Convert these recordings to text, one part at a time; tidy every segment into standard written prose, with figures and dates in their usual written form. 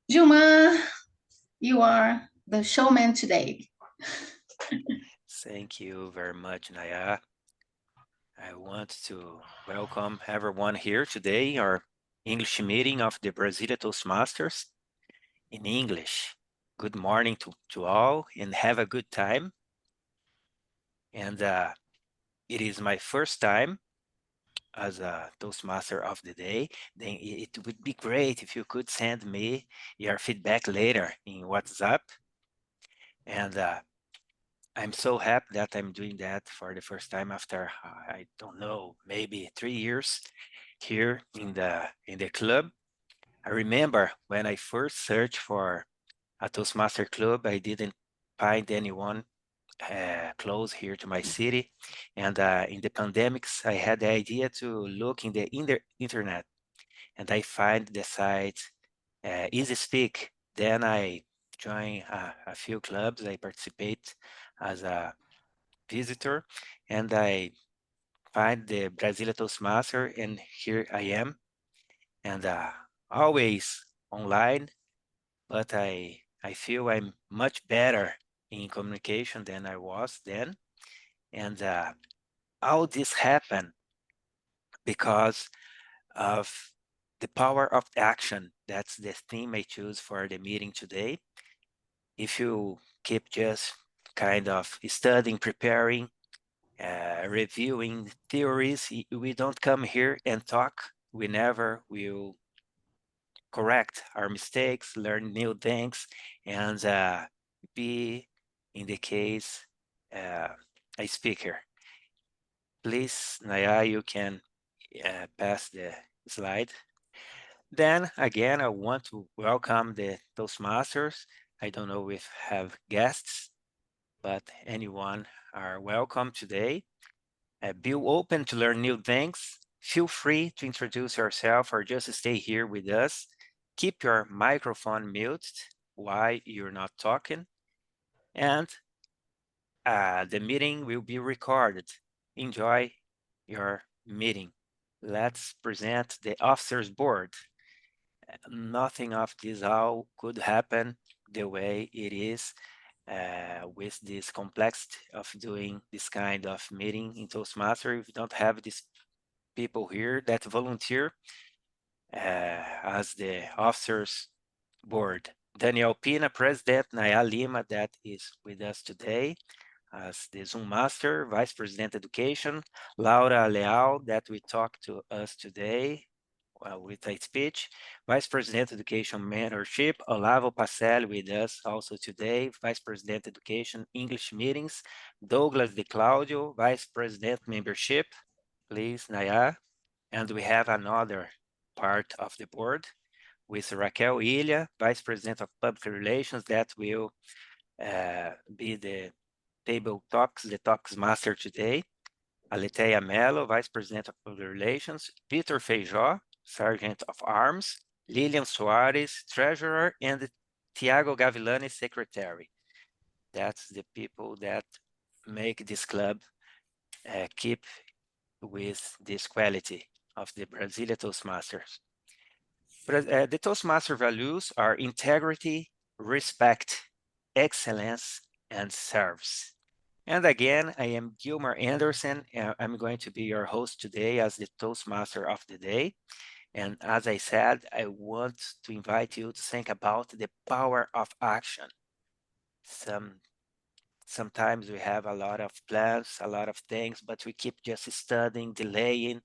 Gilmar, you are the showman today. Thank you very much, Naya. I want to welcome everyone here today, our English meeting of the Brasília Toastmasters in English. Good morning to all and have a good time. And it is my first time as a Toastmaster of the day. Then it would be great if you could send me your feedback later in WhatsApp. And I'm so happy that I'm doing that for the first time after I don't know, maybe 3 years here in the club. I remember when I first searched for a Toastmaster club, I didn't find anyone close here to my city. And in the pandemics, I had the idea to look in the internet, and I find the site Easy Speak. Then I join a few clubs. I participate as a visitor, and I find the Brasília Toastmaster, and here I am, and always online, but I feel I'm much better in communication than I was then, and all this happened because of the power of action. That's the theme I choose for the meeting today. If you keep just kind of studying, preparing, reviewing theories, we don't come here and talk. We never will correct our mistakes, learn new things, and be, in the case, a speaker. Please, Naya, you can pass the slide. Then again, I want to welcome the Toastmasters. I don't know if have guests, but anyone are welcome today. Be open to learn new things. Feel free to introduce yourself or just stay here with us. Keep your microphone muted while you're not talking. And the meeting will be recorded. Enjoy your meeting. Let's present the officers board. Nothing of this all could happen the way it is with this complexity of doing this kind of meeting in Toastmaster. If you don't have these people here that volunteer as the officers board. Daniel Pina, President, Naya Lima, that is with us today as the Zoom Master, Vice President Education, Laura Leal, that will talk to us today with a speech, Vice President Education Mentorship, Olavo Pacel with us also today, Vice President Education English Meetings, Douglas De Claudio, Vice President Membership, please, Naya. And we have another part of the board with Raquel Ilha, Vice President of Public Relations, that will be the the Talks Master today. Aletheia Mello, Vice President of Public Relations, Peter Feijó, Sergeant of Arms, Lilian Soares, Treasurer, and Tiago Gavilani, Secretary. That's the people that make this club keep with this quality of the Brasília Toastmasters. The Toastmaster values are integrity, respect, excellence, and service. And again, I am Gilmar Anderson. I'm going to be your host today as the Toastmaster of the day. And as I said, I want to invite you to think about the power of action. Sometimes we have a lot of plans, a lot of things, but we keep just studying, delaying,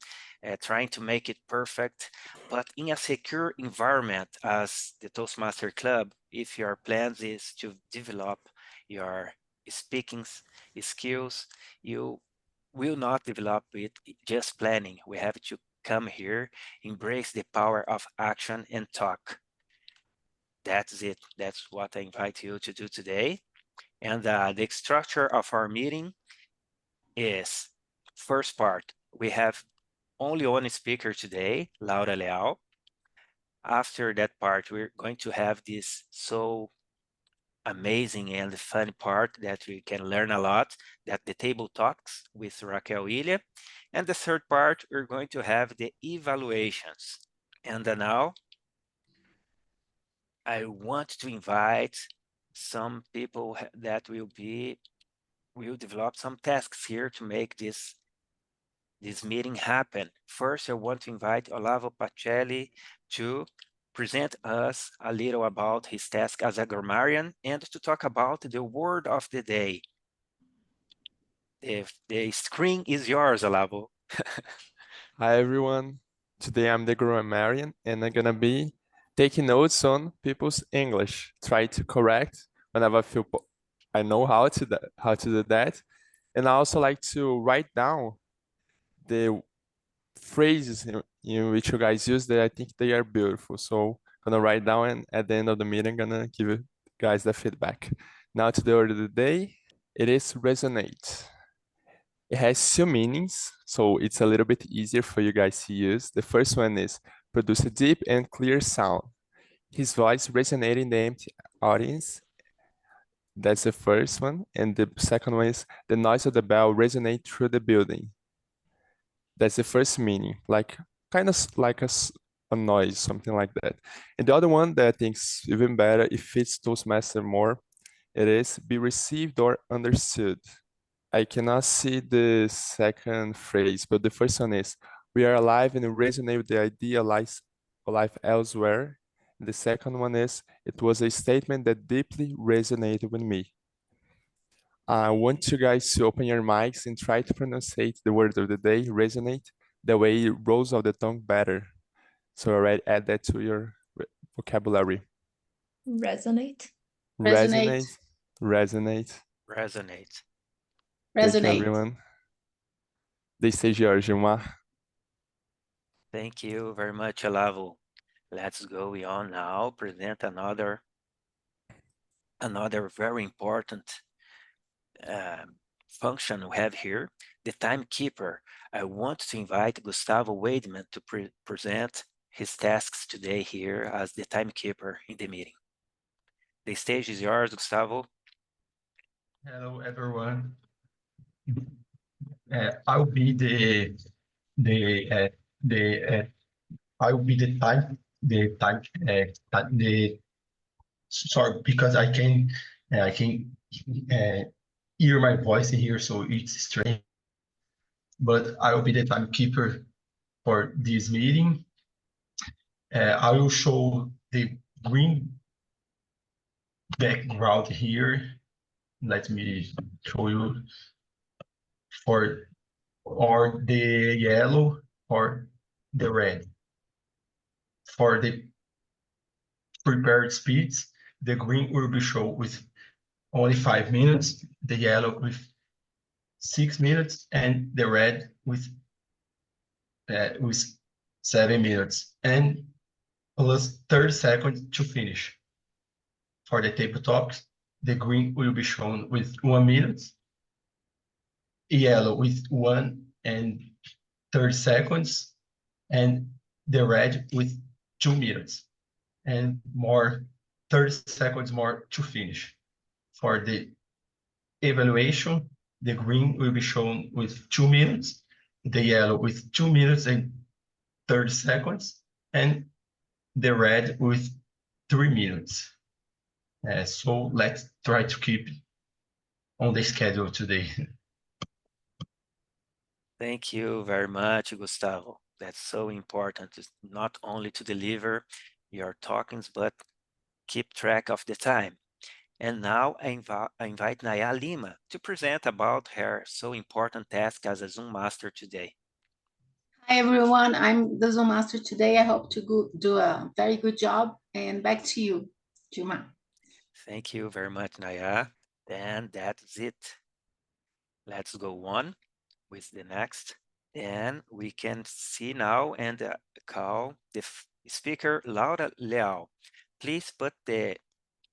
trying to make it perfect. But in a secure environment as the Toastmaster Club, if your plans is to develop your speaking skills, you will not develop it just planning. We have to come here, embrace the power of action and talk. That's it. That's what I invite you to do today. And the structure of our meeting is, first part, we have only one speaker today, Laura Leal. After that part, we're going to have this so amazing and fun part that we can learn a lot, that the table talks with Raquel Ilha. And the third part, we're going to have the evaluations. And now, I want to invite some people that will develop some tasks here to make this meeting happen. First, I want to invite Olavo Pacelli to present us a little about his task as a grammarian and to talk about the word of the day. If the screen is yours, Olavo. Hi everyone, today I'm the grammarian and I'm gonna be taking notes on people's English. Try to correct whenever I feel I know how to do that. And I also like to write down the phrases in which you guys use that I think they are beautiful. So I'm gonna write down and at the end of the meeting, I'm gonna give you guys the feedback. Now to the word of the day, it is resonate. It has two meanings, so it's a little bit easier for you guys to use. The first one is produce a deep and clear sound. His voice resonated in the empty audience. That's the first one. And the second one is the noise of the bell resonate through the building. That's the first meaning, like kind of like a noise, something like that. And the other one that I think is even better, it fits Toastmaster more, it is be received or understood. I cannot see the second phrase, but the first one is, we are alive and resonate with the idea of life elsewhere. The second one is, it was a statement that deeply resonated with me. I want you guys to open your mics and try to pronunciate the word of the day, resonate, the way it rolls off the tongue better. So already add that to your vocabulary. Resonate. Resonate. Resonate. Resonate. Thank you, Resonate. everyone. The stage is yours, Gilmar. Thank you very much, Olavo. Let's go on now, present another very important function we have here, the timekeeper. I want to invite Gustavo Weidman to present his tasks today here as the timekeeper in the meeting. The stage is yours, Gustavo. Hello, everyone. I'll be the sorry, because I can hear my voice in here, so it's strange. But I will be the timekeeper for this meeting. I will show the green background here. Let me show you or the yellow or the red. For the prepared speeds, the green will be shown with only 5 minutes, the yellow with 6 minutes, and the red with 7 minutes, and plus 30 seconds to finish. For the tabletops, the green will be shown with 1 minute, yellow with 1 and 30 seconds, and the red with 2 minutes, and more 30 seconds more to finish. For the evaluation, the green will be shown with 2 minutes, the yellow with 2 minutes and 30 seconds, and the red with 3 minutes. So let's try to keep on the schedule today. Thank you very much, Gustavo. That's so important, not only to deliver your talkings, but keep track of the time. And now I invite Naya Lima to present about her so important task as a Zoom Master today. Hi, everyone. I'm the Zoom Master today. I hope to do a very good job. And back to you, Juma. Thank you very much, Naya. Then that's it. Let's go on with the next. And we can see now and call the speaker, Laura Leal. Please put the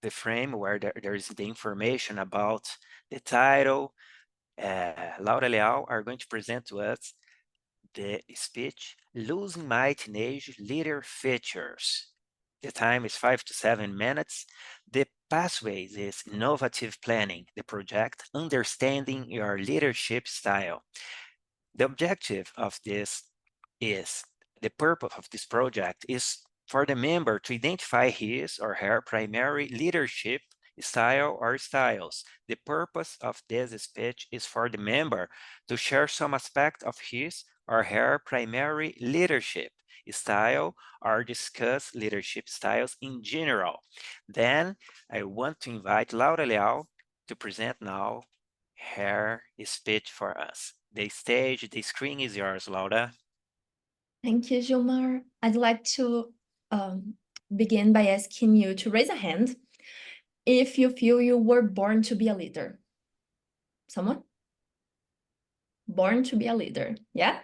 frame where there is the information about the title. Laura Leal are going to present to us the speech, Losing My Teenage Leader Features. The time is 5 to 7 minutes. The pathways is innovative planning. The project, understanding your leadership style. The objective of this is, the purpose of this project is for the member to identify his or her primary leadership style or styles. The purpose of this speech is for the member to share some aspect of his or her primary leadership style or discuss leadership styles in general. Then I want to invite Laura Leal to present now her speech for us. The stage, the screen is yours, Laura. Thank you, Gilmar. I'd like to begin by asking you to raise a hand if you feel you were born to be a leader. Someone? Born to be a leader, yeah?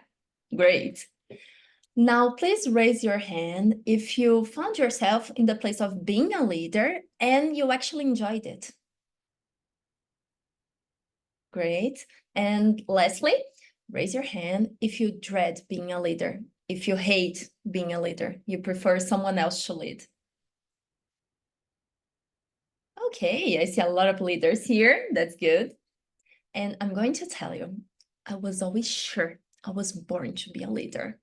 Great. Now, please raise your hand if you found yourself in the place of being a leader and you actually enjoyed it. Great. And lastly, raise your hand if you dread being a leader, if you hate being a leader, you prefer someone else to lead. Okay, I see a lot of leaders here. That's good. And I'm going to tell you, I was always sure I was born to be a leader.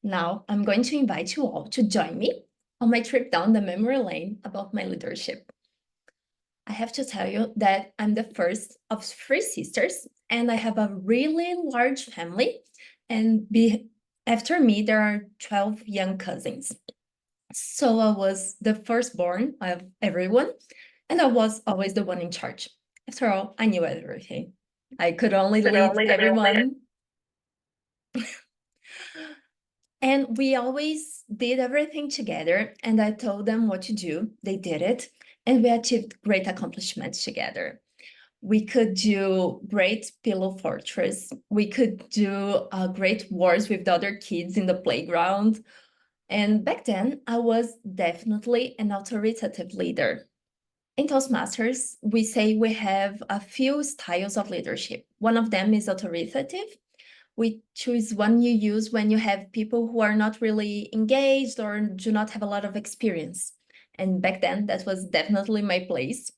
Now, I'm going to invite you all to join me on my trip down the memory lane about my leadership. I have to tell you that I'm the first of 3 sisters, and I have a really large family. And after me, there are 12 young cousins. So I was the firstborn of everyone, and I was always the one in charge. After all, I knew everything. I could only lead everyone. And we always did everything together, and I told them what to do. They did it, and we achieved great accomplishments together. We could do great pillow fortress. We could do great wars with the other kids in the playground. And back then, I was definitely an authoritative leader. In Toastmasters, we say we have a few styles of leadership. One of them is authoritative, which is one you use when you have people who are not really engaged or do not have a lot of experience. And back then, that was definitely my place.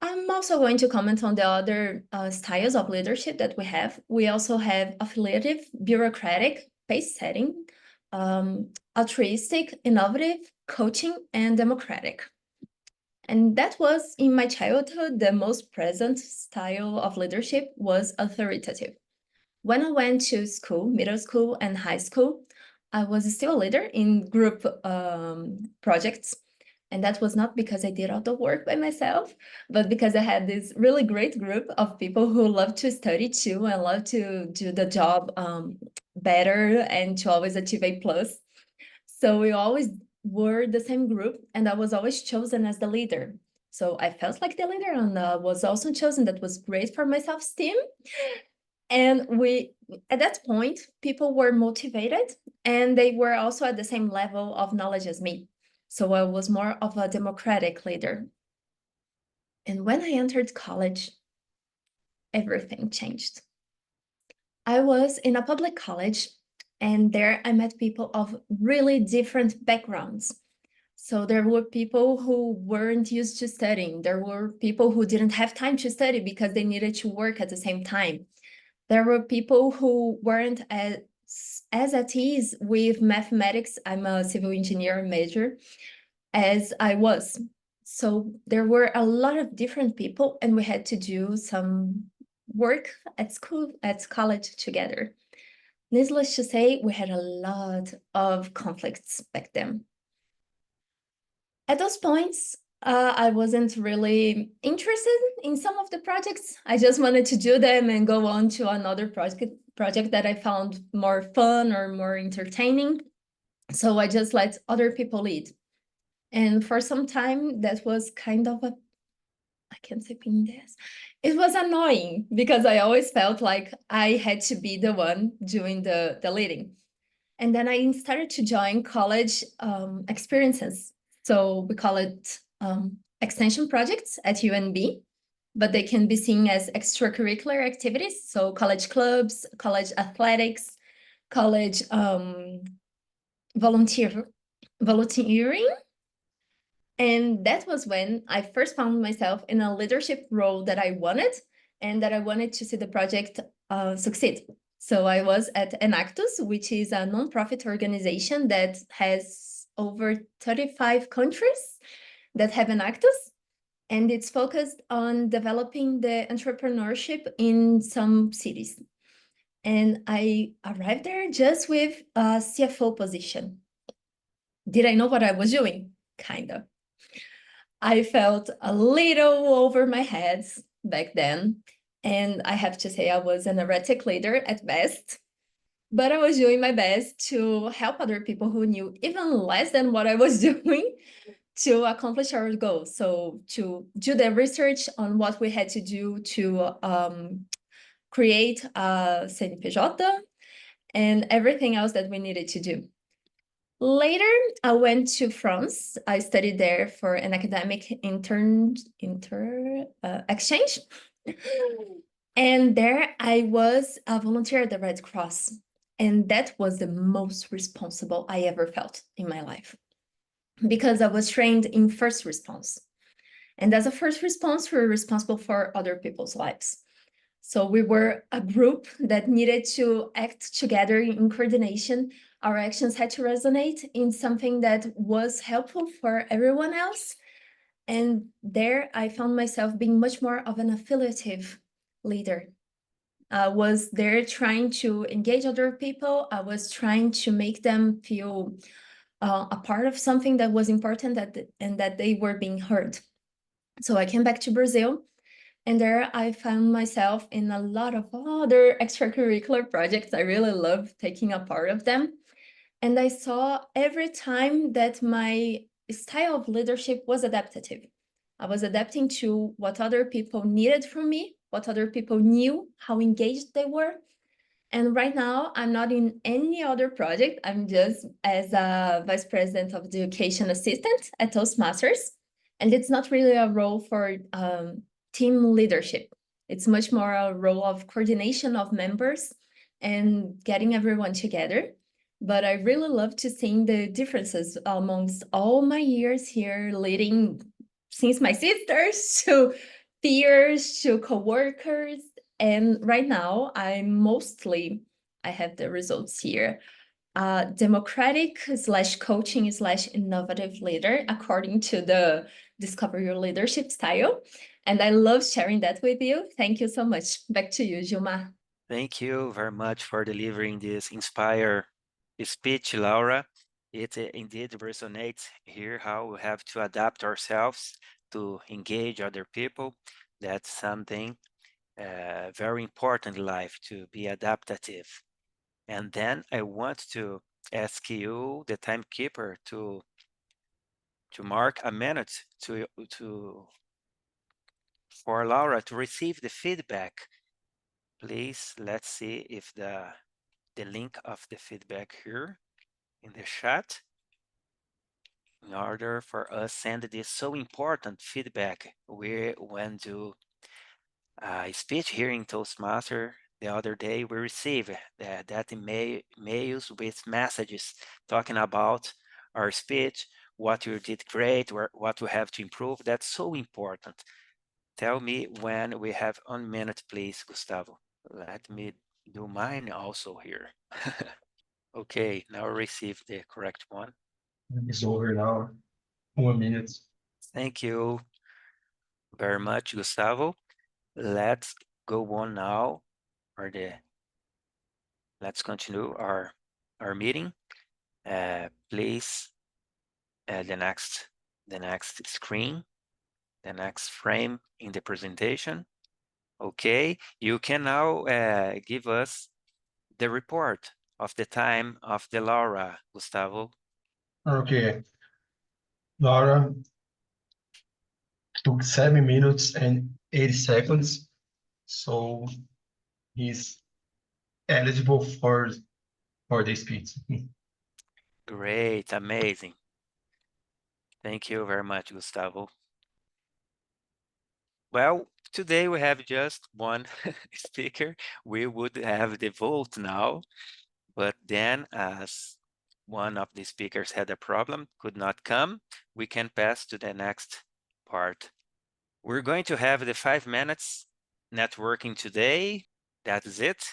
I'm also going to comment on the other styles of leadership that we have. We also have affiliative, bureaucratic, pace-setting, altruistic, innovative, coaching, and democratic. And that was, in my childhood, the most present style of leadership was authoritative. When I went to school, middle school and high school, I was still a leader in group projects. And that was not because I did all the work by myself, but because I had this really great group of people who love to study too and love to do the job better and to always achieve A+. So we always were the same group, and I was always chosen as the leader. So I felt like the leader, and was also chosen. That was great for my self-esteem. And at that point, people were motivated, and they were also at the same level of knowledge as me. So I was more of a democratic leader. And when I entered college, everything changed. I was in a public college, and there I met people of really different backgrounds. So there were people who weren't used to studying. There were people who didn't have time to study because they needed to work at the same time. There were people who weren't as at ease with mathematics. I'm a civil engineer major, as I was. So there were a lot of different people, and we had to do some work at school, at college together. Needless to say, we had a lot of conflicts back then. At those points, I wasn't really interested in some of the projects. I just wanted to do them and go on to another project that I found more fun or more entertaining. So I just let other people lead. And for some time, that was kind of I can't say this. It was annoying because I always felt like I had to be the one doing the leading. And then I started to join college experiences. So we call it extension projects at UNB, but they can be seen as extracurricular activities. So college clubs, college athletics, college volunteering. And that was when I first found myself in a leadership role that I wanted, and that I wanted to see the project succeed. So I was at Enactus, which is a nonprofit organization that has over 35 countries that have an Actus, and it's focused on developing the entrepreneurship in some cities. And I arrived there just with a CFO position. Did I know what I was doing? Kind of. I felt a little over my head back then. And I have to say I was an erratic leader at best. But I was doing my best to help other people who knew even less than what I was doing to accomplish our goals. So to do the research on what we had to do to create a CNPJ and everything else that we needed to do. Later, I went to France. I studied there for an academic exchange. And there I was a volunteer at the Red Cross. And that was the most responsible I ever felt in my life, because I was trained in first response. And as a first response, we were responsible for other people's lives. So we were a group that needed to act together in coordination. Our actions had to resonate in something that was helpful for everyone else. And there I found myself being much more of an affiliative leader. I was there trying to engage other people. I was trying to make them feel a part of something that was important and that they were being heard. So I came back to Brazil, and there I found myself in a lot of other extracurricular projects. I really love taking a part of them. And I saw every time that my style of leadership was adaptive. I was adapting to what other people needed from me, what other people knew, how engaged they were. And right now, I'm not in any other project. I'm just as a vice president of the education assistant at Toastmasters. And it's not really a role for team leadership. It's much more a role of coordination of members and getting everyone together. But I really love to see the differences amongst all my years here, leading since my sisters to peers to coworkers. And right now, I have the results here. Democratic / coaching / innovative leader, according to the Discover Your Leadership style. And I love sharing that with you. Thank you so much. Back to you, Gilmar. Thank you very much for delivering this inspire speech, Laura. It indeed resonates here how we have to adapt ourselves to engage other people. That's something very important in life, to be adaptive. And then I want to ask you, the timekeeper, to mark a minute for Laura to receive the feedback. Please, let's see if the link of the feedback here in the chat, in order for us send this so important feedback. We went to a speech here in Toastmaster the other day. We received that mails with messages talking about our speech, what you did great, or what we have to improve. That's so important. Tell me when we have 1 minute, please, Gustavo. Let me do mine also here. Okay, now receive the correct one. It's over now. 1 minute. Thank you very much, Gustavo. Let's go on now for let's continue our meeting. Please, the next screen, the next frame in the presentation. Okay, you can now give us the report of the time of the Laura, Gustavo. Okay. Laura took 7 minutes and 80 seconds. So he's eligible for the speech. Great, amazing. Thank you very much, Gustavo. Well, today we have just one speaker. We would have the vote now, but then as one of the speakers had a problem, could not come, we can pass to the next part. We're going to have the 5 minutes networking today. That is it.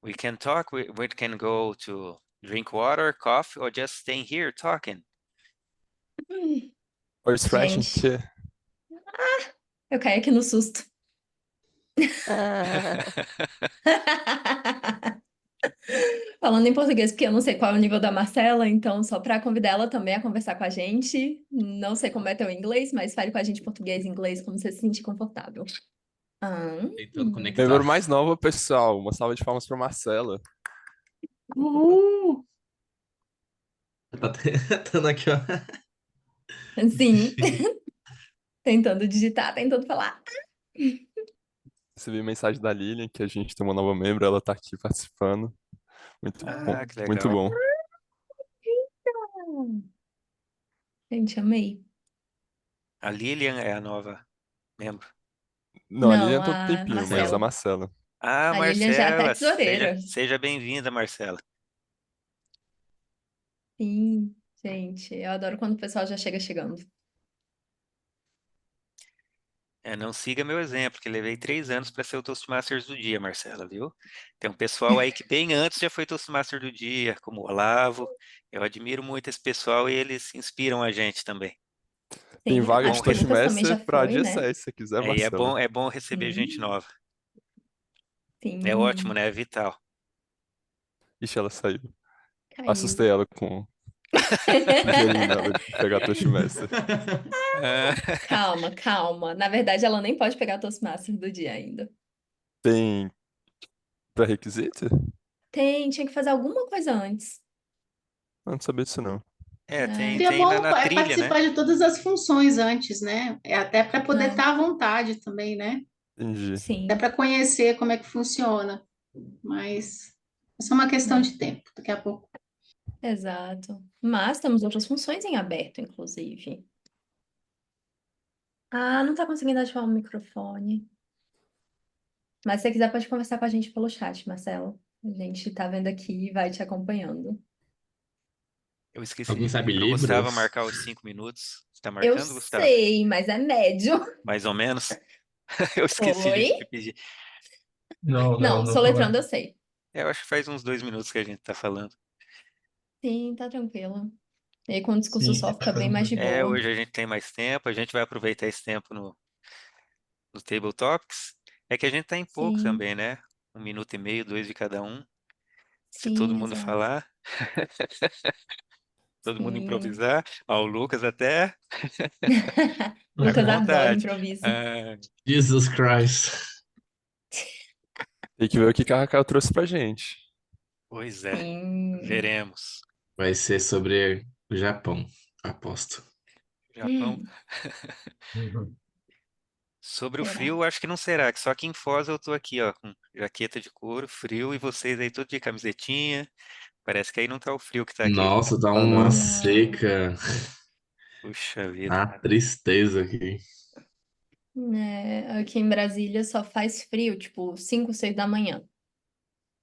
We can talk, we can go to Drink water, coffee, or just staying here talking? Or stretching Gente. too. Eu caí aqui no susto. Falando em português, porque eu não sei qual é o nível da Marcela, então só para convidar ela também a conversar com a gente. Não sei como é teu inglês, mas fale com a gente em português e inglês, como você se sentir confortável. Tentando conectar. Membro mais nova, pessoal. Uma salva de palmas para Marcela. Tá tentando aqui, ó. Sim. Tentando digitar, tentando falar. Recebi mensagem da Lilian, que a gente tem uma nova membro, ela tá aqui participando. Muito bom, Que legal. muito bom. Gente, amei. A Lilian é a nova membro. Não, a Não, Lilian tem um a tempinho, mas Marcela. a Marcela. Ah, A Lilian já é até Marcela, tesoureira. seja bem-vinda, Marcela. Sim, gente, eu adoro quando o pessoal já chega chegando. Não siga meu exemplo, que levei 3 anos para ser o Toastmasters do dia, Marcela, viu? Tem um pessoal aí que bem antes já foi Toastmaster do dia, como o Olavo. Eu admiro muito esse pessoal e eles inspiram a gente também. Tem Sim, vaga acho de que o Lucas também já Toastmaster para foi, dia né? 7, se você quiser, E Marcela. é bom receber gente nova. Sim. É ótimo, né? É vital. Ixi, ela saiu. Caiu. Assustei ela com o dinheirinho dela de pegar Toastmaster. Calma, calma. Na verdade, ela nem pode pegar Toastmaster do dia ainda. Tem pré-requisito? Tinha que fazer alguma coisa antes. Eu não sabia disso, não. Seria Tem bom na trilha, né? participar de todas as funções antes, né? É até para poder É. estar à vontade também, né? Entendi. Sim, Até para conhecer como é que funciona. Mas é só uma questão É. de tempo. Daqui a pouco. exato. Mas temos outras funções em aberto, inclusive. Ah, não tá conseguindo ativar o microfone. Mas se você quiser, pode conversar com a gente pelo chat, Marcelo. A gente tá vendo aqui e vai te acompanhando. Eu esqueci Alguém de sabe pedir pro Gustavo Libras? marcar os 5 minutos. Você tá Eu marcando, Gustavo? sei, mas é médio. Mais ou menos? Eu esqueci de Oi? pedir. Não, soletrando eu sei. Eu acho que faz uns 2 minutos que a gente tá falando. Sim, tá tranquilo. E aí, com o discurso Sim. só fica bem mais de boa. Hoje a gente tem mais tempo, a gente vai aproveitar esse tempo no Table Topics. É que a gente tá em pouco Sim, também, né? 1 minuto e meio, 2 de cada um. Se todo sim, mundo exato. falar, todo mundo Sim. improvisar. Ó, o Lucas até tá com Lucas adora vontade. improviso. Jesus Christ. Tem que ver o que a Raquel trouxe pra gente. Pois é, Sim. veremos. Vai ser sobre o Japão, aposto. Japão. Uhum. Sobre o Será? frio, acho que não será, que só aqui em Foz eu tô aqui, ó, com jaqueta de couro, frio, e vocês aí tudo de camisetinha. Parece que aí não tá o frio que tá aqui. Nossa, tá Ah, uma não. seca. Puxa vida. Tá tristeza aqui. Aqui em Brasília só faz frio, tipo, 5, 6 da manhã,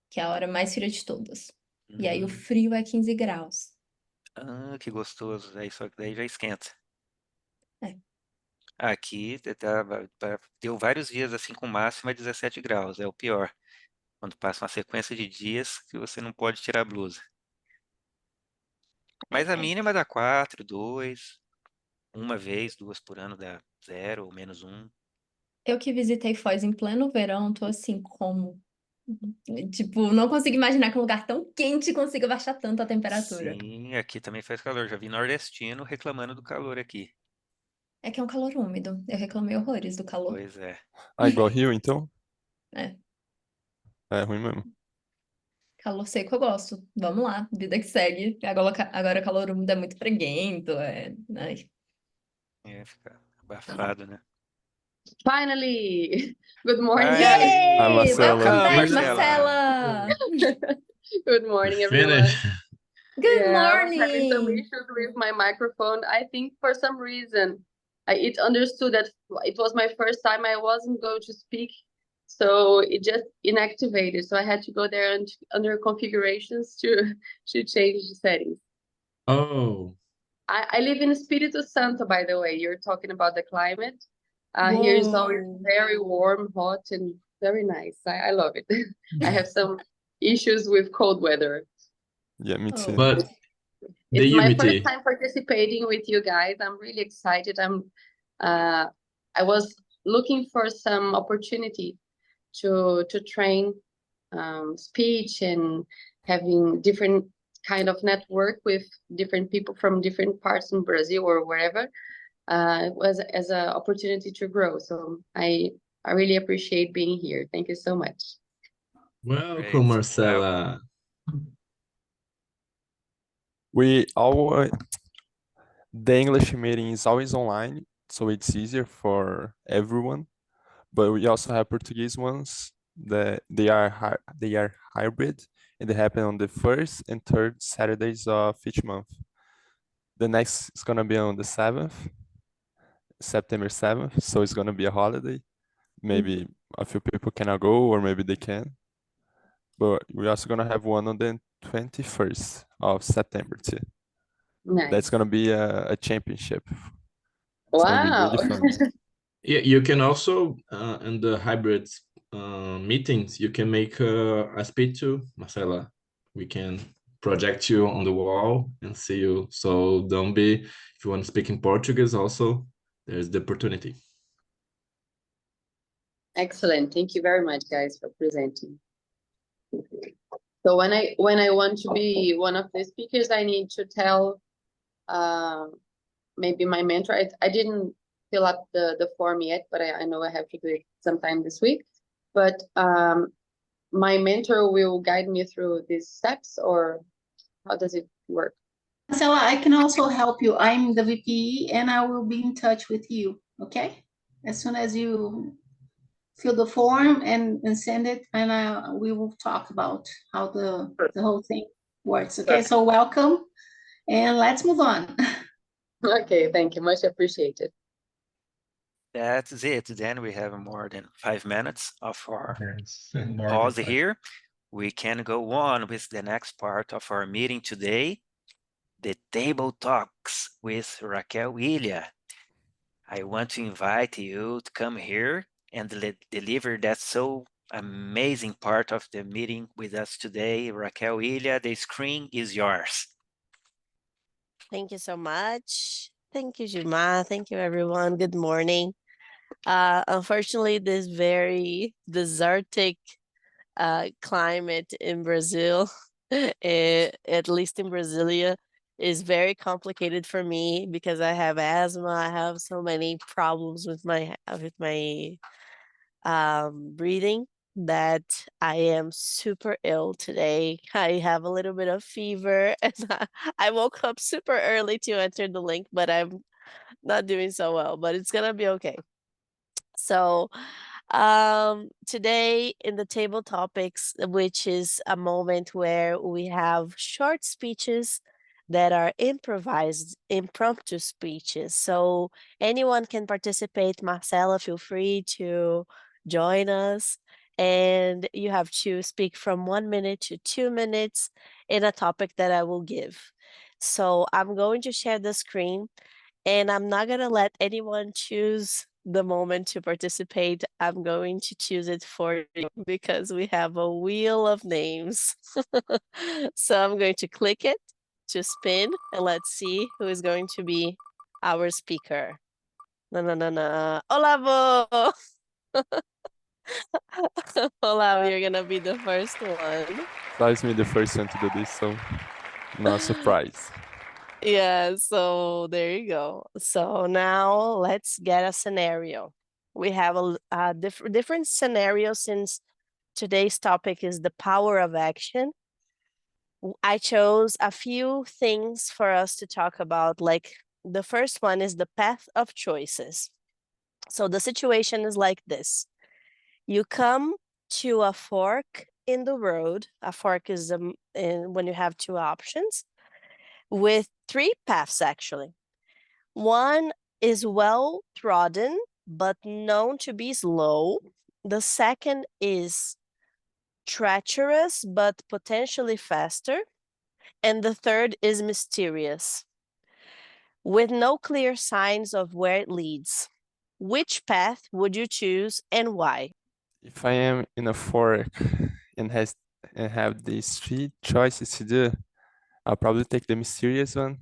que é a hora mais fria de todas. E aí o frio é 15 graus. Que gostoso. Aí só que daí já esquenta. É. Aqui deu vários dias assim com máxima 17 graus, é o pior. Quando passa uma sequência de dias que você não pode tirar a blusa. Mas a mínima dá 4, 2, uma vez, 2 por ano dá 0 ou -1. Eu que visitei Foz em pleno verão, tô assim, como? Tipo, não consigo imaginar que um lugar tão quente consiga baixar tanto a temperatura. Sim, aqui também faz calor. Já vi nordestino reclamando do calor aqui. É que é um calor úmido. Eu reclamei horrores do calor. Pois é. Ah, igual Rio, então? É. É ruim mesmo. Calor seco eu gosto. Vamos lá, vida que segue. Agora calor úmido é muito preguento. Ai. Fica abafado, né? Finally! Good morning, Finally! guys. Hi, Yay! Marcela. Welcome back, Marcela. Marcela! Good morning, everyone. Finish. Good Yeah, I was having some morning! issues with my microphone. I think for some reason it understood that it was my first time I wasn't going to speak, so it just inactivated. So I had to go there and under configurations to change the settings. Oh, I live in Espírito Santo, by the way. You're talking about the climate. Here is always Whoa. very warm, hot, and very nice. I love it. I have some issues with cold weather. Yeah, me Oh. too. But the It's my unity, first time participating with you guys. I'm really excited. I was looking for some opportunity to train speech and having different kind of network with different people from different parts in Brazil or wherever. It was as an opportunity to grow. So I really appreciate being here. Thank you so much. welcome, Great. Marcela. We always the English meeting is always online, so it's easier for everyone. But we also have Portuguese ones that they are hybrid, and they happen on the first and third Saturdays of each month. The next is gonna be on the 7th, September 7th, so it's gonna be a holiday. Maybe a few people cannot go, or maybe they can. But we're also gonna have one on the 21st of September too. Nice. That's gonna be a championship. It's gonna be Wow. really fun. Yeah, you can also in the hybrid meetings, you can make a speech too, Marcela. We can project you on the wall and see you. So don't be, if you want to speak in Portuguese also, there's the opportunity. Excellent. Thank you very much, guys, for presenting. So when I want to be one of the speakers, I need to tell maybe my mentor. I didn't fill up the form yet, but I know I have to do it sometime this week. But my mentor will guide me through these steps, or how does it work? Marcela, I can also help you. I'm the VP and I will be in touch with you, okay? As soon as you fill the form and send it, and we will talk about how the whole thing works, okay? So welcome, and let's move on. Okay, thank you. Much appreciated. That's it. Then we have more than 5 minutes of our Yes, and more pause than here. We can go on with the next part of our meeting today, the table talks with Raquel Ilha. I want to invite you to come here and deliver that so amazing part of the meeting with us today. Raquel Ilha, the screen is yours. Thank you so much. Thank you, Juma. Thank you, everyone. Good morning. Unfortunately, this very desertic climate in Brazil, at least in Brasilia, is very complicated for me because I have asthma. I have so many problems with my breathing that I am super ill today. I have a little bit of fever, and I woke up super early to enter the link, but I'm not doing so well, but it's gonna be okay. So today in the table topics, which is a moment where we have short speeches that are improvised, impromptu speeches. So anyone can participate. Marcela, feel free to join us. And you have to speak from 1 minute to 2 minutes in a topic that I will give. So I'm going to share the screen, and I'm not going to let anyone choose the moment to participate. I'm going to choose it for you because we have a wheel of names. So I'm going to click it to spin, and let's see who is going to be our speaker. Olavo! Olavo, you're gonna be the first one. That me the first one to do this, so not surprised. Yeah, so there you go. So now let's get a scenario. We have a different scenario since today's topic is the power of action. I chose a few things for us to talk about. Like the first one is the path of choices. So the situation is like this. You come to a fork in the road. A fork is when you have two options with three paths, actually. One is well trodden, but known to be slow. The second is treacherous, but potentially faster. And the third is mysterious, with no clear signs of where it leads. Which path would you choose and why? If I am in a fork and have these three choices to do, I'll probably take the mysterious one.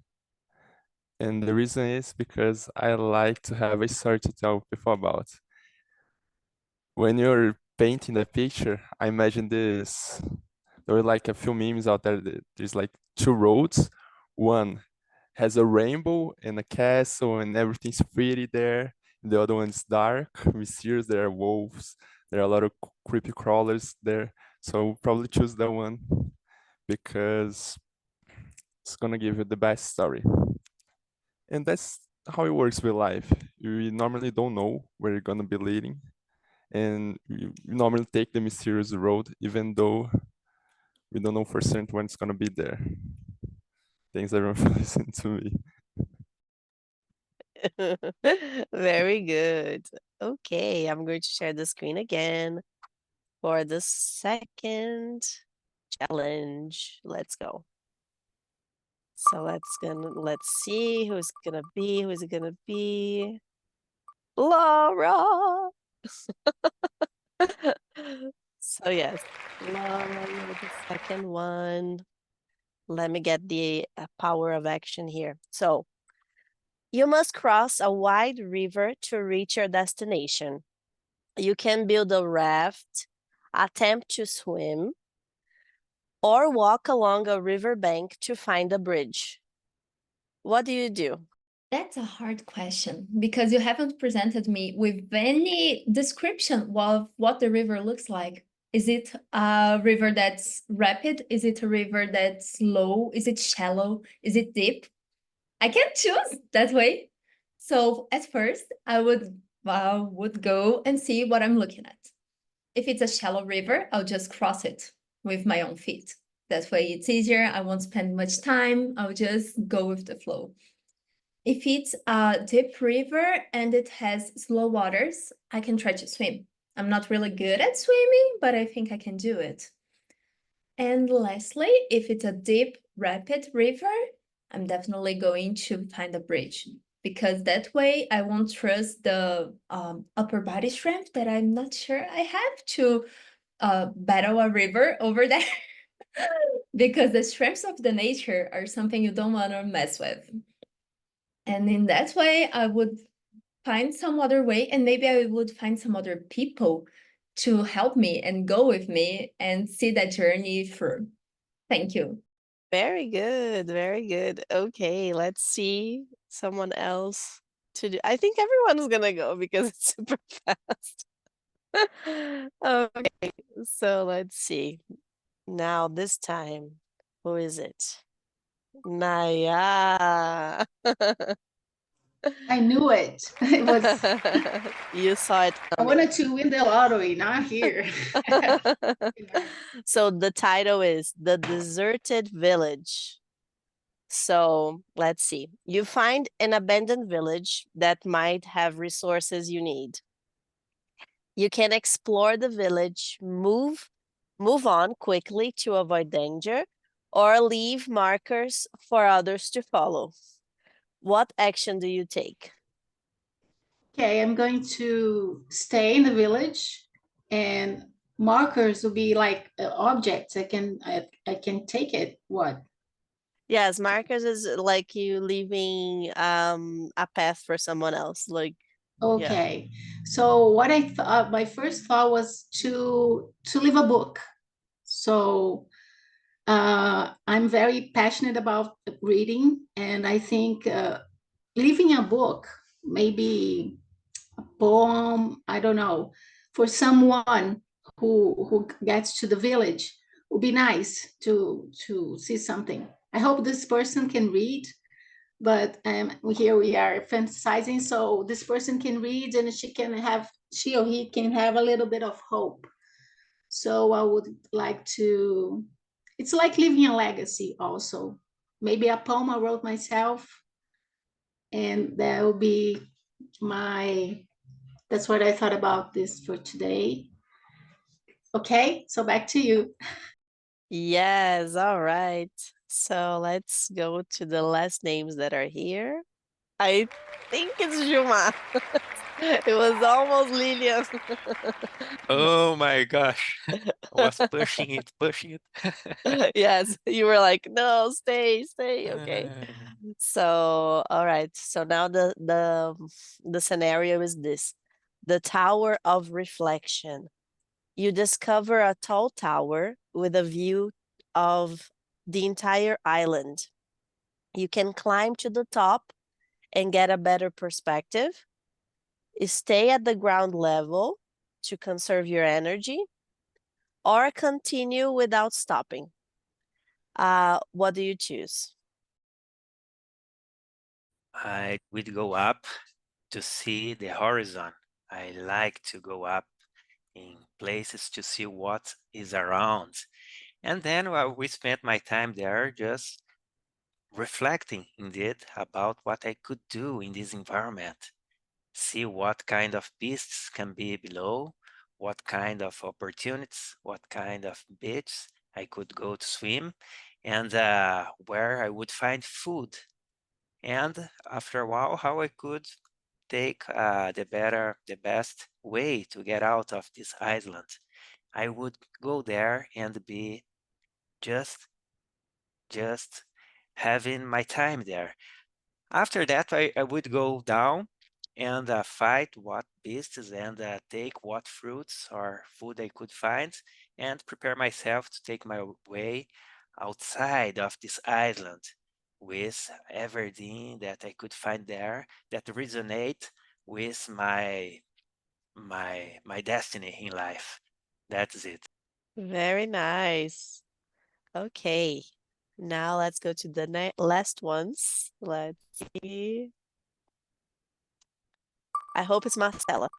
And the reason is because I like to have a story to tell people about. When you're painting the picture, I imagine this. There are like a few memes out there. There's like two roads. One has a rainbow and a castle and everything's pretty there. The other one's dark, mysterious. There are wolves. There are a lot of creepy crawlers there. So I'll probably choose that one because it's gonna give you the best story. And that's how it works with life. You normally don't know where you're gonna be leading. And you normally take the mysterious road, even though we don't know for certain when it's gonna be there. Thanks everyone for listening to me. Very good. Okay, I'm going to share the screen again for the second challenge. Let's go. So let's see who's it gonna be. Laura. So yes, Laura, you're the second one. Let me get the power of action here. So you must cross a wide river to reach your destination. You can build a raft, attempt to swim, or walk along a riverbank to find a bridge. What do you do? That's a hard question because you haven't presented me with any description of what the river looks like. Is it a river that's rapid? Is it a river that's slow? Is it shallow? Is it deep? I can't choose that way. So at first, I would go and see what I'm looking at. If it's a shallow river, I'll just cross it with my own feet. That way it's easier. I won't spend much time. I'll just go with the flow. If it's a deep river and it has slow waters, I can try to swim. I'm not really good at swimming, but I think I can do it. And lastly, if it's a deep, rapid river, I'm definitely going to find a bridge because that way I won't trust the upper body strength that I'm not sure I have to battle a river over there because the strengths of the nature are something you don't want to mess with. And in that way, I would find some other way, and maybe I would find some other people to help me and go with me and see that journey through. Thank you. Very good, very good. Okay, let's see someone else to do. I think everyone's gonna go because it's super fast. Okay, so let's see. Now this time, who is it? Naya. I knew it. It was. You saw it I coming. wanted to win the lottery, not here. So the title is The Deserted Village. So let's see. You find an abandoned village that might have resources you need. You can explore the village, move on quickly to avoid danger, or leave markers for others to follow. What action do you take? Okay, I'm going to stay in the village, and markers will be like objects. I can take it. What? Yes, markers is like you leaving a path for someone else. Like Okay. So what I thought, my first thought was to leave a book. So I'm very passionate about reading, and I think leaving a book, maybe a poem, I don't know, for someone who gets to the village, would be nice to see something. I hope this person can read, but here we are fantasizing, so this person can read and she or he can have a little bit of hope. So I would like to, it's like leaving a legacy also. Maybe a poem I wrote myself, and that will be that's what I thought about this for today. Okay, so back to you. yes, all right. So let's go to the last names that are here. I think it's Juma. It was almost Lilian. Oh my gosh. I was pushing it, pushing it. Yes, you were like, no, stay, okay. So, all right. So now the scenario is this. The Tower of Reflection. You discover a tall tower with a view of the entire island. You can climb to the top and get a better perspective. Stay at the ground level to conserve your energy, or continue without stopping. What do you choose? I would go up to see the horizon. I like to go up in places to see what is around. And then while we spent my time there just reflecting indeed about what I could do in this environment. See what kind of beasts can be below, what kind of opportunities, what kind of beaches I could go to swim, and where I would find food. And after a while, how I could take the best way to get out of this island. I would go there and be just having my time there. After that, I would go down and fight what beasts and take what fruits or food I could find and prepare myself to take my way outside of this island with everything that I could find there that resonate with my destiny in life. That's it. Very nice. Okay. Now let's go to the last ones. Let's see. I hope it's Marcela.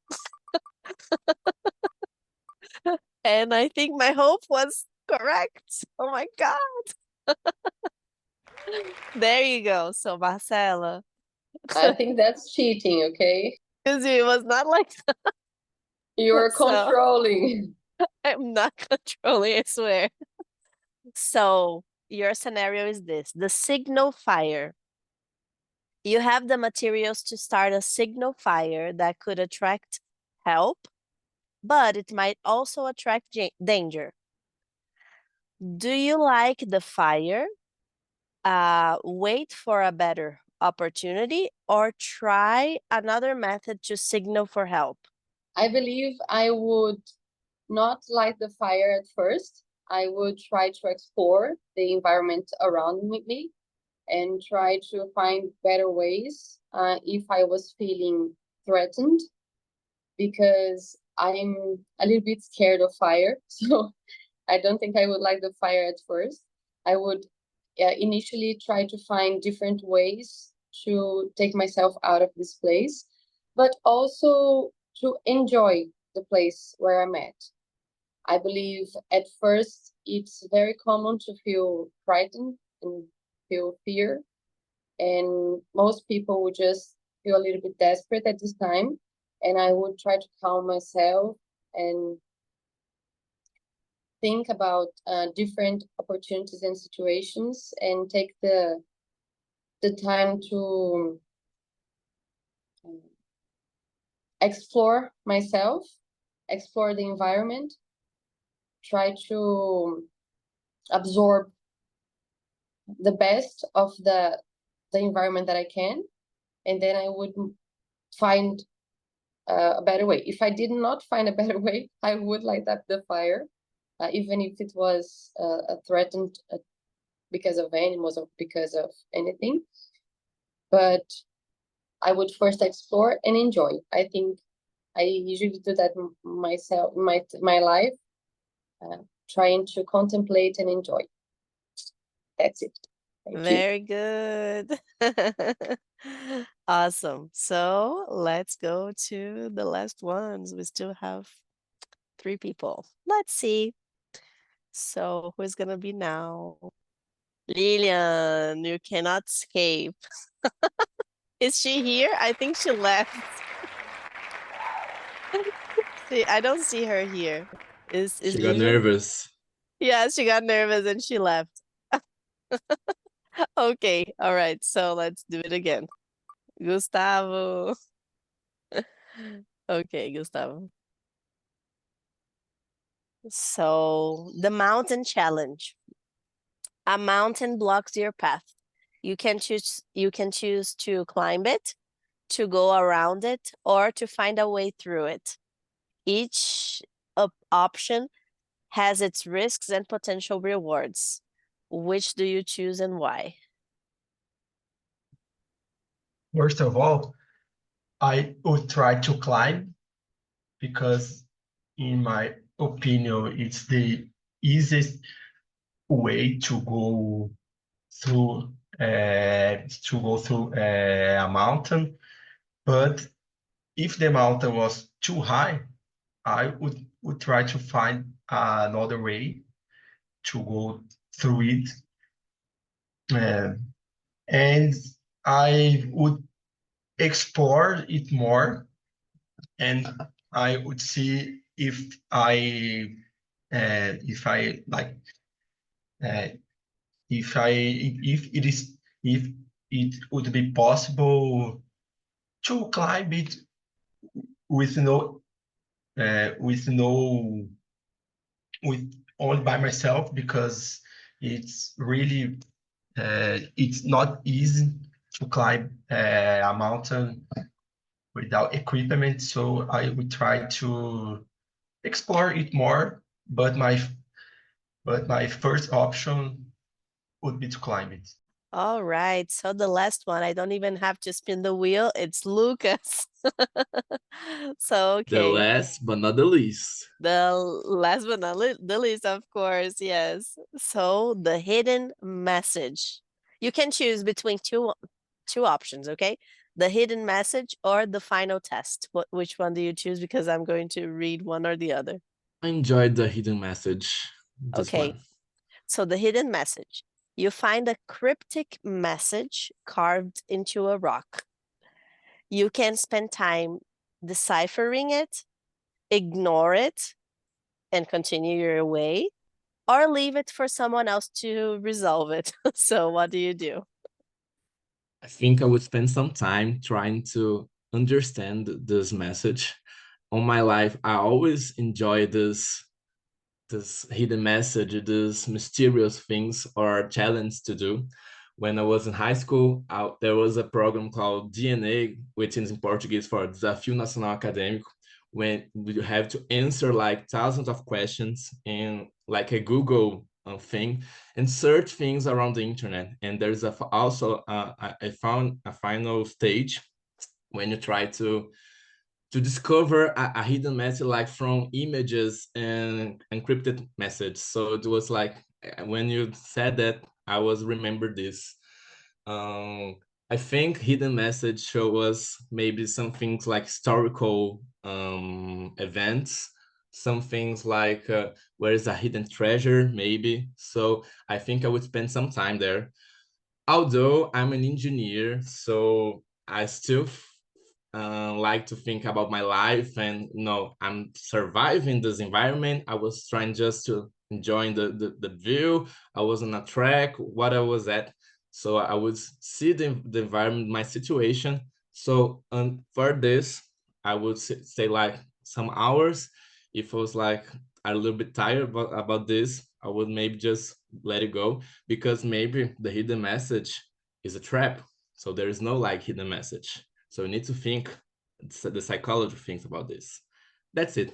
And I think my hope was correct. Oh my God. There you go. So Marcela. I think that's cheating, okay? Because it was not like You're So- controlling. I'm not controlling, I swear. So your scenario is this: the signal fire. You have the materials to start a signal fire that could attract help, but it might also attract danger. Do you like the fire? Wait for a better opportunity, or try another method to signal for help? I believe I would not light the fire at first. I would try to explore the environment around me and try to find better ways if I was feeling threatened, because I'm a little bit scared of fire. So I don't think I would light the fire at first. I would initially try to find different ways to take myself out of this place, but also to enjoy the place where I'm at. I believe at first it's very common to feel frightened and feel fear. And most people would just feel a little bit desperate at this time. And I would try to calm myself and think about different opportunities and situations and take the time to explore myself, explore the environment, try to absorb the best of the environment that I can, and then I would find a better way. If I did not find a better way, I would light up the fire, even if it was a threatened because of animals or because of anything. But I would first explore and enjoy. I think I usually do that myself, my life, trying to contemplate and enjoy. That's it. Thank you. Very good. Awesome. So let's go to the last ones. We still have 3 people. Let's see. So who's gonna be now? Lilian, you cannot escape. Is she here? I think she left. See, I don't see her here. Is She got Lilian? nervous. Yeah, she got nervous and she left. Okay, all right. So let's do it again. Gustavo. Okay, Gustavo. So the mountain challenge. A mountain blocks your path. You can choose to climb it, to go around it, or to find a way through it. Each option has its risks and potential rewards. Which do you choose and why? First of all, I would try to climb because, in my opinion, it's the easiest way to go through a mountain. But if the mountain was too high, I would try to find another way to go through it. And I would explore it more, and I would see if like if it would be possible to climb it with no with only by myself, because it's really it's not easy to climb a mountain without equipment. So I would try to explore it more, but my first option would be to climb it. All right, so the last one, I don't even have to spin the wheel. It's Lucas. So, The okay. last but not the least. The last but not the least, of course, yes. So the hidden message. You can choose between two options, okay? The hidden message or the final test. Which one do you choose? Because I'm going to read one or the other. I enjoyed the hidden message. This Okay. one. So the hidden message. You find a cryptic message carved into a rock. You can spend time deciphering it, ignore it, and continue your way, or leave it for someone else to resolve it. So what do you do? I think I would spend some time trying to understand this message. All my life, I always enjoy this hidden message, these mysterious things or challenge to do. When I was in high school, there was a program called DNA, which is in Portuguese for Desafio Nacional Acadêmico, when you have to answer like thousands of questions in like a Google thing and search things around the internet. And there's I found a final stage when you try to discover a hidden message like from images and encrypted message. So it was like when you said that, I was remember this. I think hidden message show us maybe some things like historical events, some things like where is a hidden treasure maybe. So I think I would spend some time there. Although I'm an engineer, so I still like to think about my life, and I'm surviving this environment. I was trying just to enjoy the view. I was on a track, what I was at. So I would see the environment, my situation. So for this, I would say like some hours. If I was like a little bit tired about this, I would maybe just let it go, because maybe the hidden message is a trap. So there is no like hidden message. So you need to think, the psychology thinks about this. That's it.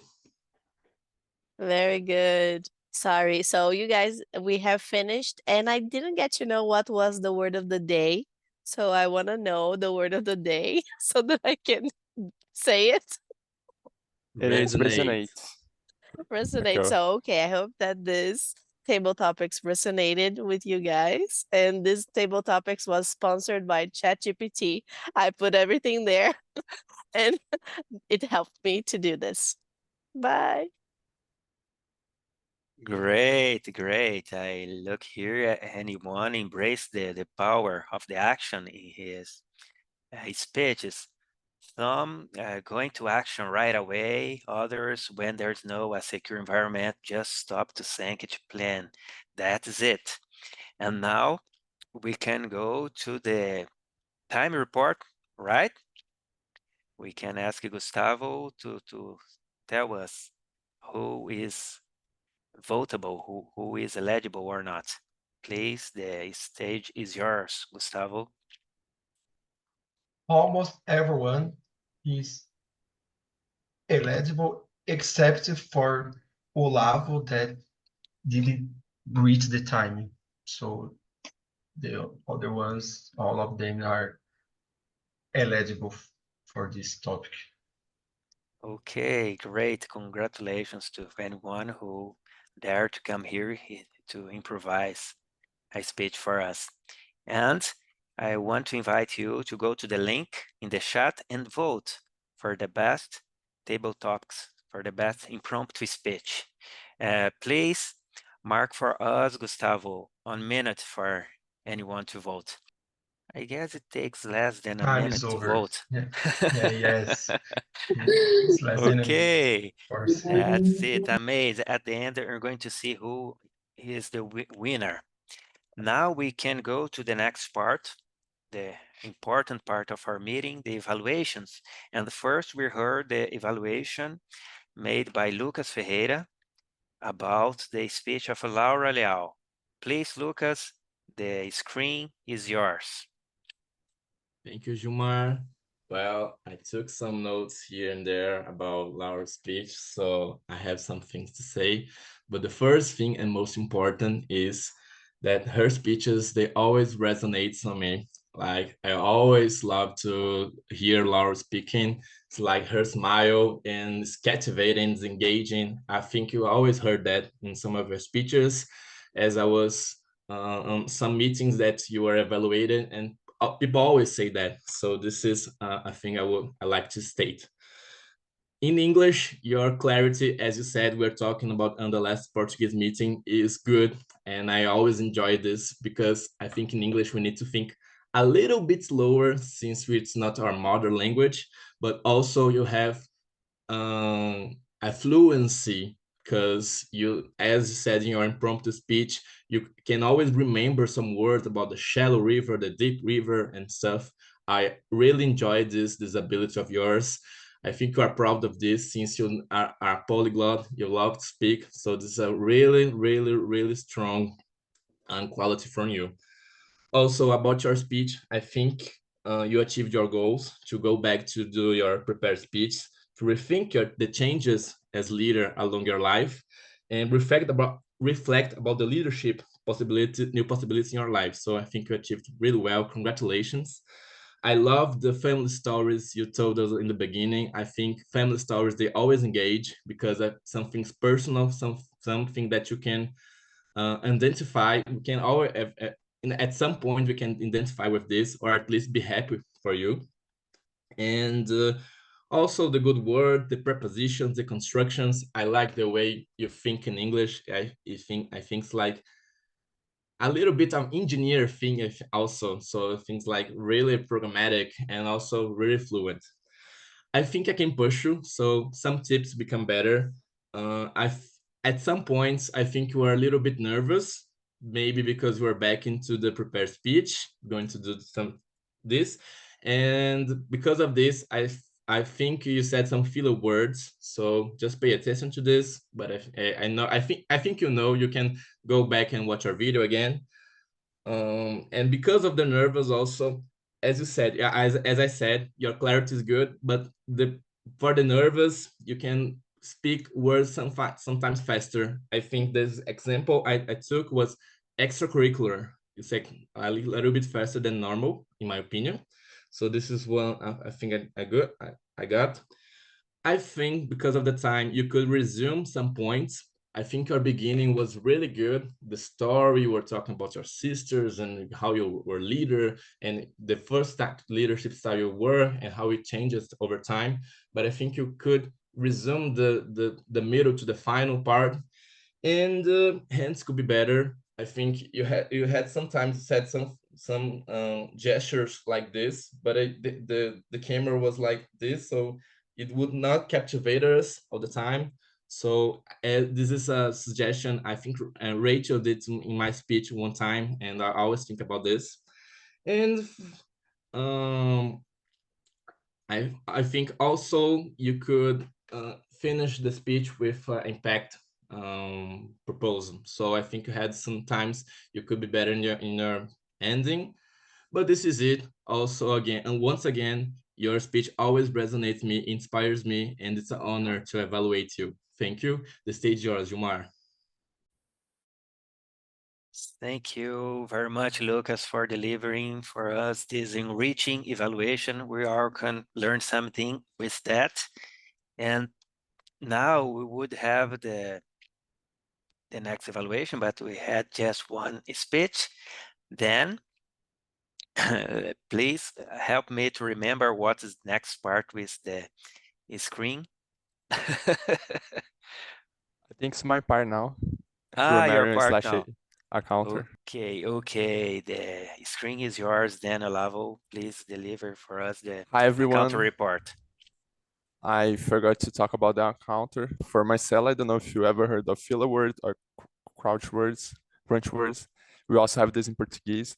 Very good. Sorry. So you guys, we have finished, and I didn't get to know what was the word of the day. So I want to know the word of the day so that I can say it. It is resonate. Resonate. Okay. So, okay, I hope that this table topics resonated with you guys. And this table topics was sponsored by ChatGPT. I put everything there and it helped me to do this. Bye. Great, great. I look here at anyone embrace the power of the action in his speeches. Some going to action right away, others when there's no a secure environment, just stop to think to plan. That is it. And now we can go to the time report, right? we can ask Gustavo to tell us who is votable, who is eligible or not. Please, the stage is yours, Gustavo. Almost everyone is eligible except for Olavo that didn't reach the timing. So the other ones, all of them are eligible for this topic. Okay, great. Congratulations to anyone who dared to come here to improvise a speech for us. And I want to invite you to go to the link in the chat and vote for the best table talks, for the best impromptu speech. Please mark for us, Gustavo, 1 minute for anyone to vote. I guess it takes less than a Time minute is to over. vote. Yes. It's less than a minute, Okay, of course. that's it. Amazing. At the end, we're going to see who is the winner. Now we can go to the next part, the important part of our meeting, the evaluations. And first we heard the evaluation made by Lucas Ferreira about the speech of Laura Leal. Please, Lucas, the screen is yours. Thank you, Gilmar. Well, I took some notes here and there about Laura's speech, so I have some things to say. But the first thing and most important is that her speeches, they always resonate on me. Like, I always love to hear Laura speaking. It's like her smile and it's captivating, it's engaging. I think you always heard that in some of her speeches as I was on some meetings that you were evaluated, and people always say that. So this is a thing I like to state. In English, your clarity, as you said, we're talking about on the last Portuguese meeting, is good. And I always enjoy this because I think in English, we need to think a little bit slower since it's not our mother language, but also you have a fluency because you, as you said in your impromptu speech, you can always remember some words about the shallow river, the deep river and stuff. I really enjoy this ability of yours. I think you are proud of this since you are a polyglot, you love to speak. So this is a really, really, really strong quality from you. Also about your speech, I think you achieved your goals to go back to do your prepared speech, to rethink the changes as leader along your life, and reflect about the leadership new possibilities in your life. So I think you achieved really well. Congratulations. I love the family stories you told us in the beginning. I think family stories, they always engage because something's personal, something that you can identify. We can always at some point we can identify with this, or at least be happy for you. And also the good word, the prepositions, the constructions. I like the way you think in English. I think it's like a little bit of engineer thing also. So things like really programmatic and also really fluent. I think I can push you. So some tips become better. At some points, I think you are a little bit nervous, maybe because we're back into the prepared speech, going to do this. And because of this, I think you said some filler words, so just pay attention to this. But I think you can go back and watch our video again. And because of the nervous also, as you said, yeah, as I said, your clarity is good, but for the nervous, you can speak words sometimes faster. I think this example I took was extracurricular. It's like a little bit faster than normal, in my opinion. So this is one I think I got. I think because of the time, you could resume some points. I think your beginning was really good. The story, you were talking about your sisters and how you were leader and the first leadership style you were and how it changes over time. But I think you could resume the middle to the final part, and hands could be better. I think you had sometimes said some gestures like this, but the camera was like this, so it would not captivate us all the time. So this is a suggestion I think Rachel did in my speech one time, and I always think about this. And I think also you could finish the speech with impact proposal. So I think you had sometimes you could be better in your ending, but this is it. Also again, and once again, your speech always resonates me, inspires me, and it's an honor to evaluate you. Thank you. The stage is yours, Jumar. Thank you very much, Lucas, for delivering for us this enriching evaluation. We all can learn something with that. And now we would have the next evaluation, but we had just one speech. Then please help me to remember what is the next part with the screen. I think it's my part now. Your Marion part slash now. a counter. Okay. The screen is yours. Then Olavo, please deliver for us the Hi counter everyone. report. I forgot to talk about the encounter. For myself, I don't know if you ever heard of filler words or crouch words, crunch words. We also have this in Portuguese.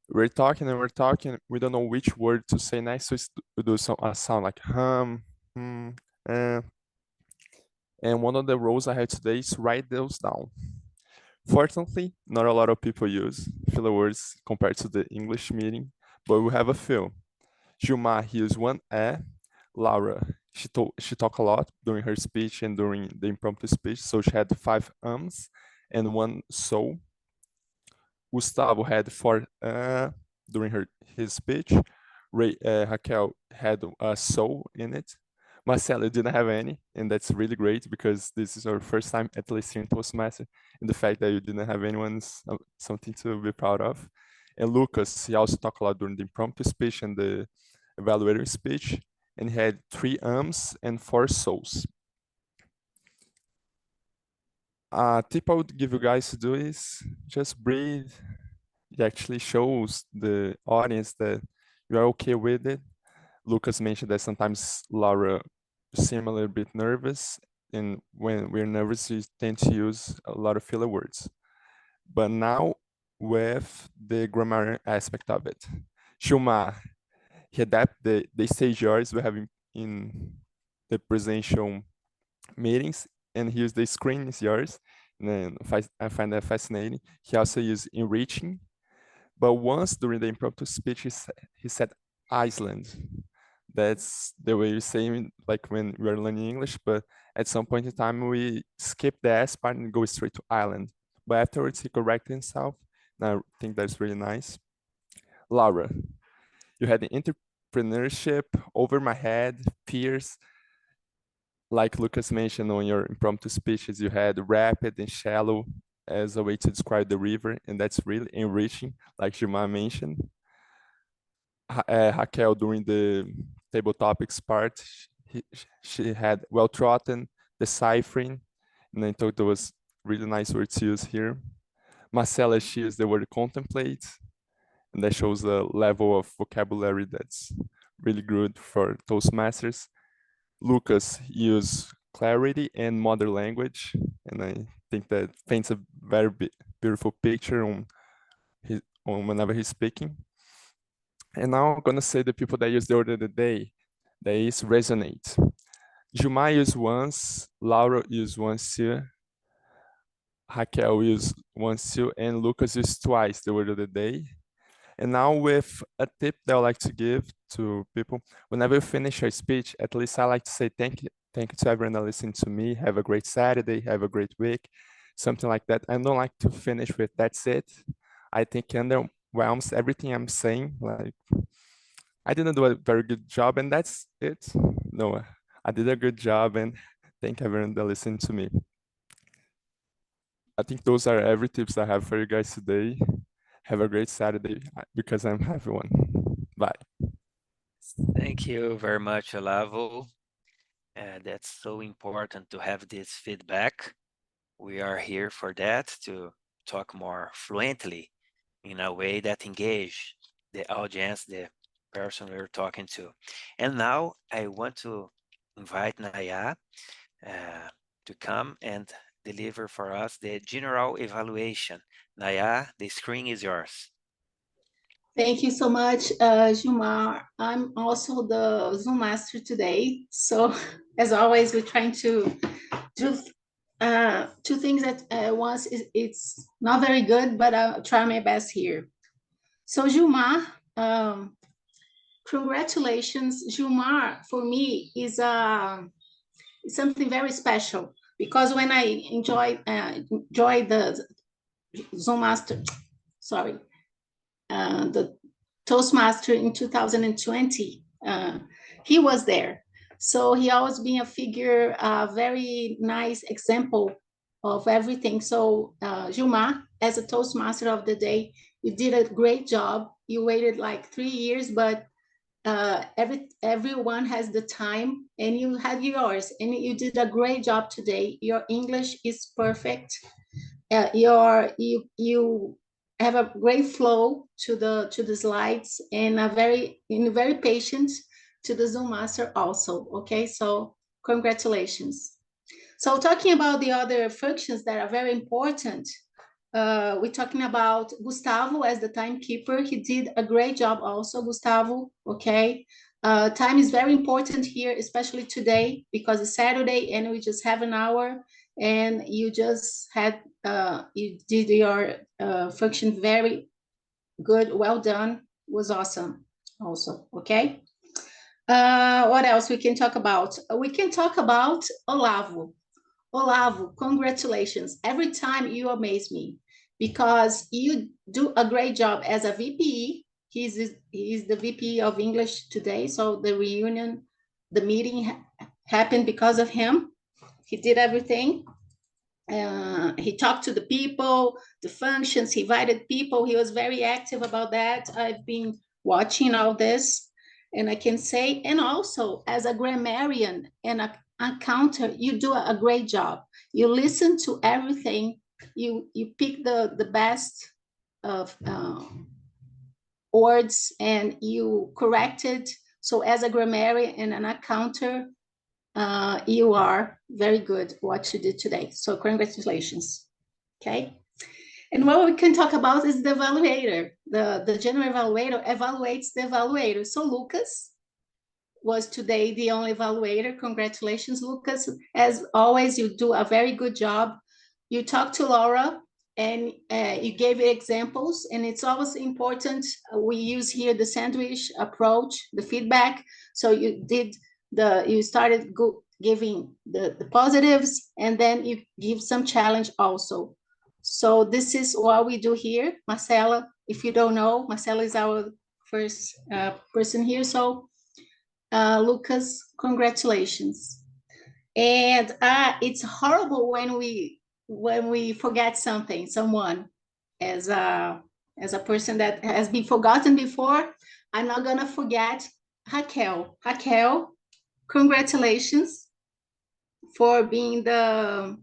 We're talking and we're talking. We don't know which word to say next, so we do a sound like and one of the roles I had today is write those down. Fortunately, not a lot of people use filler words compared to the English meeting, but we have a few. Gilmar, he used one Laura, she talked a lot during her speech and during the impromptu speech, so she had 5 and 1 so. Gustavo had 4 during his speech. Raquel had a so in it. Marcelo didn't have any, and that's really great because this is our first time at least in Toastmaster, and the fact that you didn't have anyone is something to be proud of. And Lucas, he also talked a lot during the impromptu speech and the evaluator speech, and he had 3 and 4 so's. A tip I would give you guys to do is just breathe. It actually shows the audience that you are okay with it. Lucas mentioned that sometimes Laura seems a little bit nervous, and when we're nervous, we tend to use a lot of filler words. But now with the grammar aspect of it, Shuma, he adapted the stage yours we have in the presidential meetings, and he used the screen is yours. And then I find that fascinating. He also used enriching, but once during the impromptu speech, he said Iceland. That's the way you say it, like when we're learning English, but at some point in time, we skip the S part and go straight to island. But afterwards, he corrected himself, and I think that's really nice. Laura, you had the entrepreneurship, over my head, fears. Like Lucas mentioned on your impromptu speeches, you had rapid and shallow as a way to describe the river, and that's really enriching, like Gilmar mentioned. Raquel, during the table topics part, she had well-trodden, deciphering, and I thought there was really nice words to use here. Marcela, she used the word contemplate, and that shows a level of vocabulary that's really good for Toastmasters. Lucas used clarity and modern language, and I think that paints a very beautiful picture on whenever he's speaking. And now I'm gonna say the people that use the order of the day, that is resonate. Jumai used once, Laura used once too, Raquel used once too, and Lucas used twice the word of the day. And now with a tip that I like to give to people, whenever you finish your speech, at least I like to say thank you to everyone that listened to me. Have a great Saturday, have a great week, something like that. I don't like to finish with that's it. I think it underwhelms everything I'm saying. Like, I didn't do a very good job and that's it. No, I did a good job and thank everyone that listened to me. I think those are every tips I have for you guys today. Have a great Saturday because I'm having one. Bye. Thank you very much, Olavo. That's so important to have this feedback. We are here for that, to talk more fluently in a way that engage the audience, the person we're talking to. And now I want to invite Naya to come and deliver for us the general evaluation. Naya, the screen is yours. Thank you so much, Gilmar. I'm also the Zoom master today. So as always, we're trying to do two things at once. It's not very good, but I'll try my best here. So Gilmar, congratulations. Gilmar, for me, is something very special because when I enjoy the Zoom master, sorry, the Toastmaster in 2020, he was there. So he always been a figure, a very nice example of everything. So Gilmar, as a Toastmaster of the day, you did a great job. You waited like 3 years, but everyone has the time and you had yours and you did a great job today. Your English is perfect. You have a great flow to the slides and very patient to the Zoom master also. Okay, so congratulations. So talking about the other functions that are very important, we're talking about Gustavo as the timekeeper. He did a great job also, Gustavo. Okay, time is very important here, especially today because it's Saturday and we just have an hour. And you just had you did your function very good, well done, was awesome also. Okay, what else we can talk about? We can talk about Olavo. Olavo, congratulations. Every time you amaze me because you do a great job as a VP. He's the VP of English today. So the reunion, the meeting happened because of him. He did everything. He talked to the people, the functions, he invited people. He was very active about that. I've been watching all this and I can say, and also as a grammarian and a counter, you do a great job. You listen to everything. You pick the best of words and you correct it. So as a grammarian and an accountant, you are very good what you did today. So congratulations. Okay. And what we can talk about is the evaluator. The general evaluator evaluates the evaluator. So Lucas was today the only evaluator. Congratulations, Lucas. As always, you do a very good job. You talked to Laura and you gave examples, and it's always important. We use here the sandwich approach, the feedback. So you started giving the positives, and then you give some challenge also. So this is what we do here. Marcela, if you don't know, Marcela is our first person here. So Lucas, congratulations. And it's horrible when we forget someone as a person that has been forgotten before. I'm not gonna forget Raquel. Raquel, congratulations for being the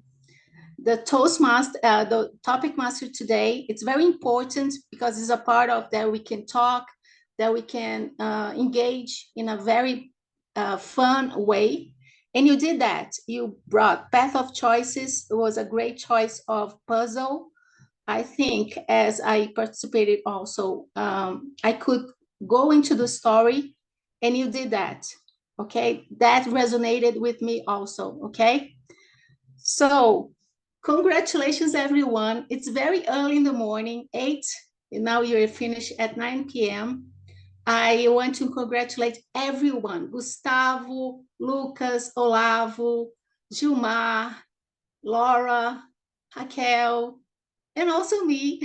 Toastmaster, the topic master today. It's very important because it's a part of that we can talk, that we can engage in a very fun way. And you did that. You brought Path of Choices. It was a great choice of puzzle. I think as I participated also, I could go into the story and you did that. Okay, that resonated with me also. Okay, so congratulations, everyone. It's very early in the morning, 8, and now you're finished at 9 p.m. I want to congratulate everyone, Gustavo, Lucas, Olavo, Gilmar, Laura, Raquel, and also me.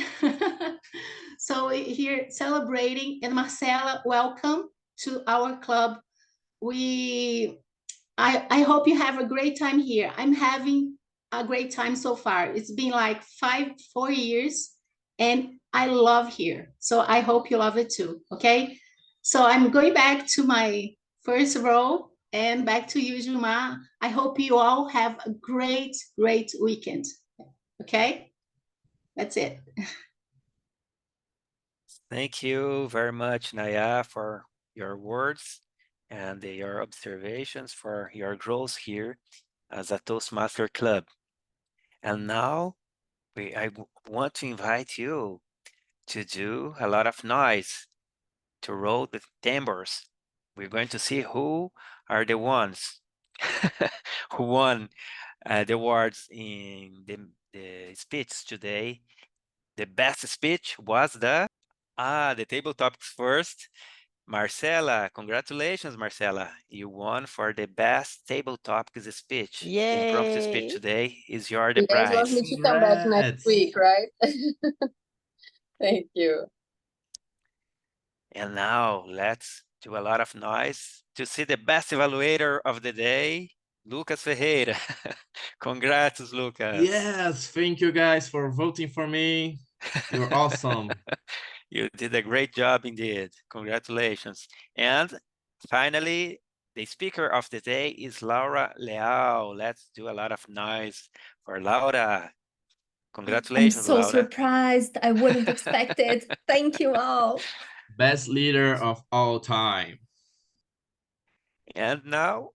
So we're here celebrating, and Marcela, welcome to our club. I hope you have a great time here. I'm having a great time so far. It's been like 4 years and I love here. So I hope you love it too, okay? So I'm going back to my first row and back to you, Juma. I hope you all have a great, great weekend, okay? That's it. Thank you very much, Naya, for your words and your observations, for your growth here as a Toastmaster Club. And now I want to invite you to do a lot of noise to roll the timbers. We're going to see who are the ones who won the awards in the speech today. The best speech was the table topics first. Marcela, congratulations, Marcela. You won for the best table topics speech. The impromptu speech Yay. today is your You guys want prize. me to come back next Congrats. week, right? Thank you. And now let's do a lot of noise to see the best evaluator of the day, Lucas Ferreira. Congrats, Lucas. Yes, thank you guys for voting for me. You're awesome. You did a great job indeed. Congratulations. And finally, the speaker of the day is Laura Leal. Let's do a lot of noise for Laura. I'm Congratulations, so Laura. surprised. I wouldn't expect it. Thank you all. Best leader of all time. And now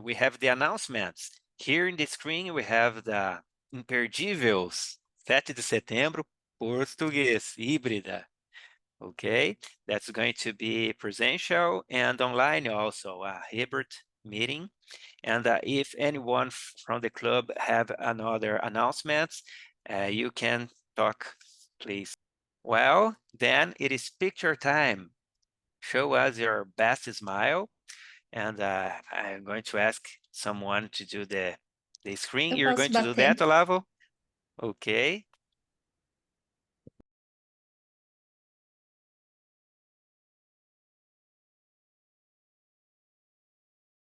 we have the announcements. Here in the screen, we have the Imperdíveis, 7 de setembro, português, híbrida. Okay, that's going to be presential and online also, a hybrid meeting. And if anyone from the club have another announcements, you can talk, please. Well, then it is picture time. Show us your best smile. And I'm going to ask someone to do the screen. Eu You're posso going to do bater. that, Olavo? Okay.